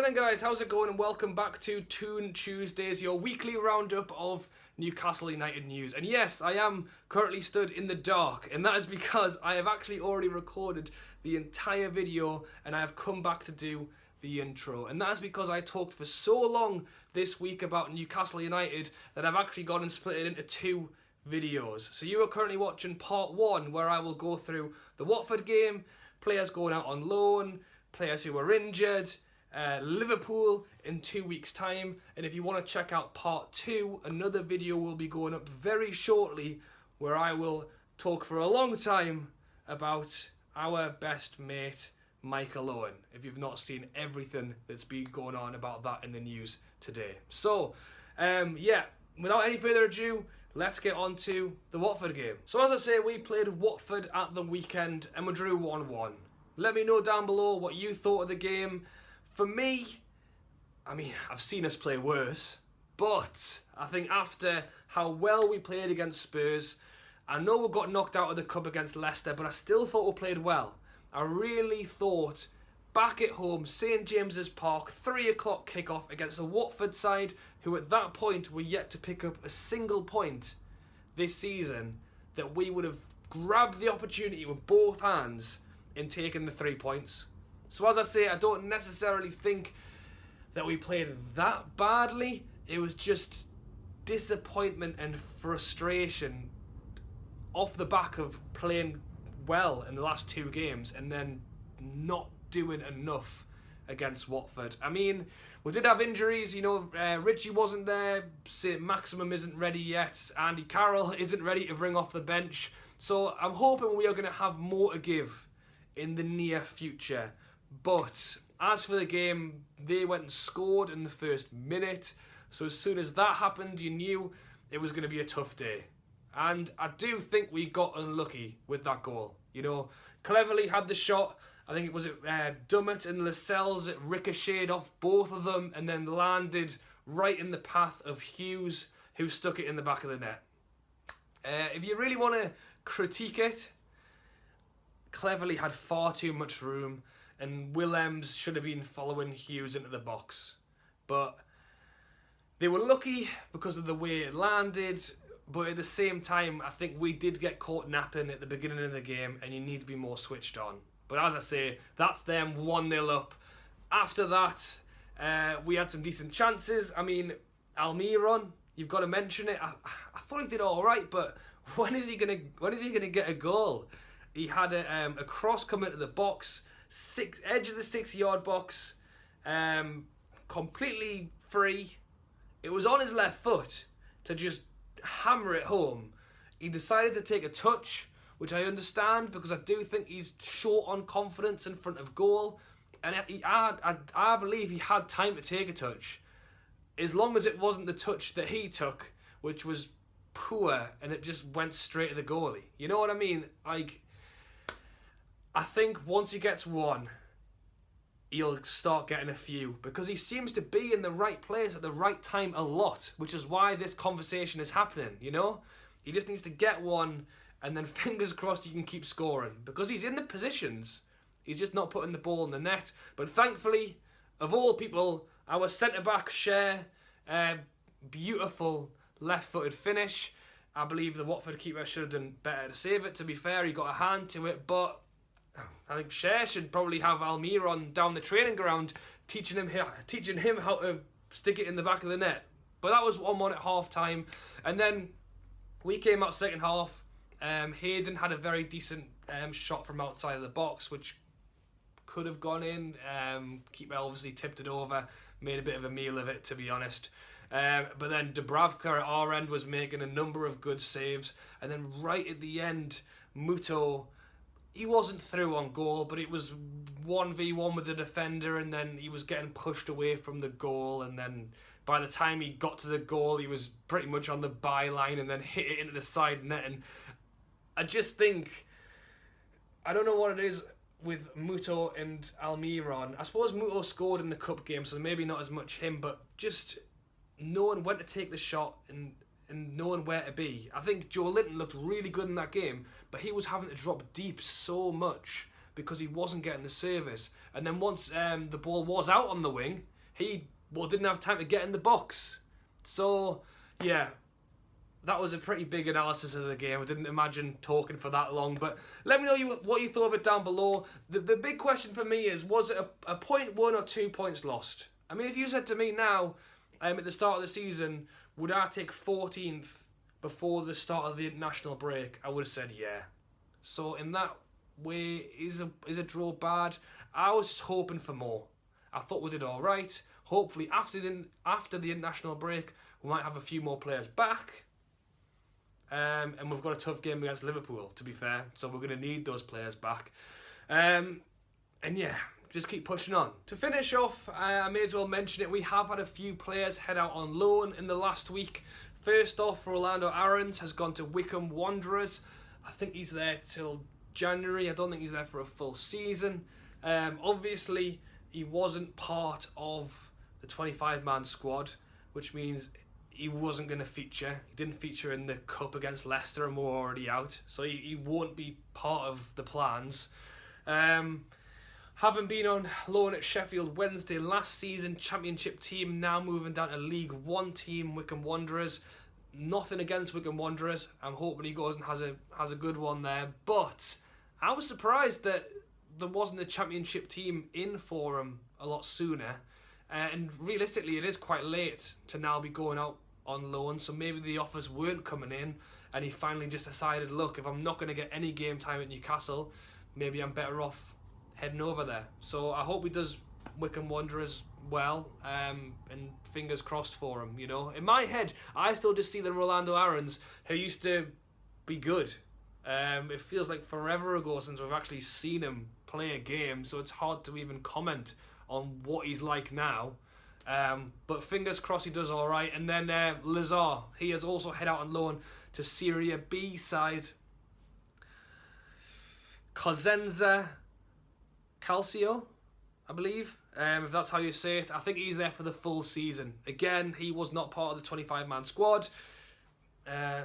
Right then guys, how's it going and welcome back to TOON Tuesdays, your weekly roundup of Newcastle United news. And yes, I am currently stood in the dark, and that is because I have actually already recorded the entire video and I have come back to do the intro. And that is because I talked for so long this week about Newcastle United that I've actually gone and split it into two videos. So you are currently watching part one, where I will go through the Watford game, players going out on loan, players who were injured, Liverpool in 2 weeks time. And if you want to check out part two, another video will be going up very shortly where I will talk for a long time about our best mate Michael Owen, if you've not seen everything that's been going on about that in the news today. So yeah, without any further ado, let's get on to the Watford game. So as I say, we played Watford at the weekend and we drew 1-1. Let me know down below what you thought of the game. For me, I mean, I've seen us play worse, but I think after how well we played against Spurs, I know we got knocked out of the cup against Leicester, but I still thought we played well. I really thought back at home, St James's Park, 3 o'clock kickoff against the Watford side, who at that point were yet to pick up a single point this season, that we would have grabbed the opportunity with both hands in taking the 3 points. So as I say, I don't necessarily think that we played that badly. It was just disappointment and frustration off the back of playing well in the last two games and then not doing enough against Watford. I mean, we did have injuries, you know, Richie wasn't there, St Maximum isn't ready yet, Andy Carroll isn't ready to bring off the bench. So I'm hoping we are going to have more to give in the near future. But as for the game, they went and scored in the first minute. So as soon as that happened, you knew it was going to be a tough day. And I do think we got unlucky with that goal. You know, Cleverly had the shot. I think it was Dummett and Lascelles. It ricocheted off both of them and then landed right in the path of Hughes, who stuck it in the back of the net. If you really want to critique it, Cleverly had far too much room, and Willems should have been following Hughes into the box. But they were lucky because of the way it landed, but at the same time, I think we did get caught napping at the beginning of the game, and you need to be more switched on. But as I say, that's them 1-0 up. After that, we had some decent chances. I mean, Almiron, you've got to mention it. I thought he did all right, but when is he gonna get a goal? He had a cross come into the box, edge of the 6-yard box, completely free. It was on his left foot to just hammer it home. He decided to take a touch, which I understand because I do think he's short on confidence in front of goal. And I believe he had time to take a touch, as long as it wasn't the touch that he took, which was poor and it just went straight to the goalie. You know what I mean? Like, I think once he gets one, he'll start getting a few, because he seems to be in the right place at the right time a lot, which is why this conversation is happening, you know? He just needs to get one, and then fingers crossed he can keep scoring, because he's in the positions, he's just not putting the ball in the net. But thankfully, of all people, our centre-back Share, beautiful left-footed finish. I believe the Watford keeper should have done better to save it. To be fair, he got a hand to it, but I think Share should probably have Almiron down the training ground teaching him how to stick it in the back of the net. But that was 1-1 at half time, and then we came out second half. Hayden had a very decent shot from outside of the box, which could have gone in. Keeper obviously tipped it over, made a bit of a meal of it, to be honest. But then Dubravka at our end was making a number of good saves, and then right at the end, Muto, he wasn't through on goal, but it was 1v1 with the defender, and then he was getting pushed away from the goal, and then by the time he got to the goal, he was pretty much on the byline and then hit it into the side net. And I just think, I don't know what it is with Muto and Almiron. I suppose Muto scored in the cup game, so maybe not as much him, but just knowing when to take the shot and knowing where to be. I think Joe Linton looked really good in that game, but he was having to drop deep so much because he wasn't getting the service. And then once the ball was out on the wing, he didn't have time to get in the box. So, yeah, that was a pretty big analysis of the game. I didn't imagine talking for that long, but let me know what you thought of it down below. The big question for me is, was it a point won or 2 points lost? I mean, if you said to me now, at the start of the season, would I take 14th before the start of the international break? I would have said yeah. So in that way, is a draw bad? I was just hoping for more. I thought we did all right. Hopefully after the international break, we might have a few more players back. And we've got a tough game against Liverpool, to be fair. So we're going to need those players back. And yeah, just keep pushing on. To finish off, I may as well mention it. We have had a few players head out on loan in the last week. First off, Rolando Aarons has gone to Wycombe Wanderers. I think he's there till January. I don't think he's there for a full season. Obviously, he wasn't part of the 25-man squad, which means he wasn't going to feature. He didn't feature in the Cup against Leicester and we're already out. So he won't be part of the plans. Having been on loan at Sheffield Wednesday last season, Championship team, now moving down to League One team, Wycombe Wanderers. Nothing against Wycombe Wanderers. I'm hoping he goes and has a good one there. But I was surprised that there wasn't a Championship team in for him a lot sooner. And realistically, it is quite late to now be going out on loan. So maybe the offers weren't coming in and he finally just decided, look, if I'm not going to get any game time at Newcastle, maybe I'm better off heading over there. So I hope he does Wycombe Wanderers well, and fingers crossed for him, you know. In my head, I still just see the Rolando Aarons who used to be good. It feels like forever ago since we've actually seen him play a game, so it's hard to even comment on what he's like now. But fingers crossed he does all right. And then Lazar, he has also head out on loan to Serie B side Cosenza Calcio, I believe, if that's how you say it. I think he's there for the full season. Again, he was not part of the 25-man squad,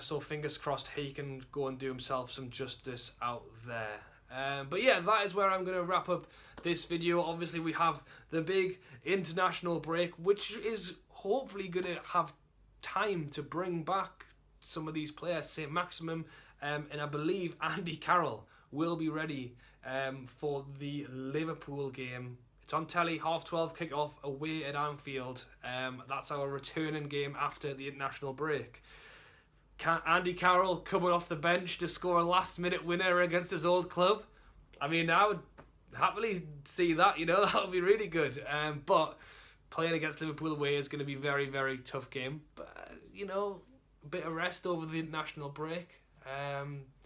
so fingers crossed he can go and do himself some justice out there. But yeah, that is where I'm going to wrap up this video. Obviously, we have the big international break, which is hopefully going to have time to bring back some of these players, St. Maximum, and I believe Andy Carroll will be ready for the Liverpool game. It's on telly, 12:30 kick-off away at Anfield. That's our returning game after the international break. Andy Carroll coming off the bench to score a last-minute winner against his old club. I mean, I would happily see that, you know, that would be really good. But playing against Liverpool away is going to be a very, very tough game. But, you know, a bit of rest over the international break.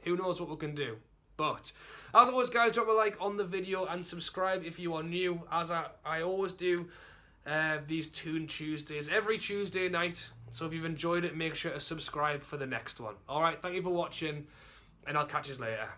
Who knows what we can do. But, as always, guys, drop a like on the video and subscribe if you are new, as I always do these TOON Tuesdays, every Tuesday night. So if you've enjoyed it, make sure to subscribe for the next one. Alright, thank you for watching, and I'll catch you later.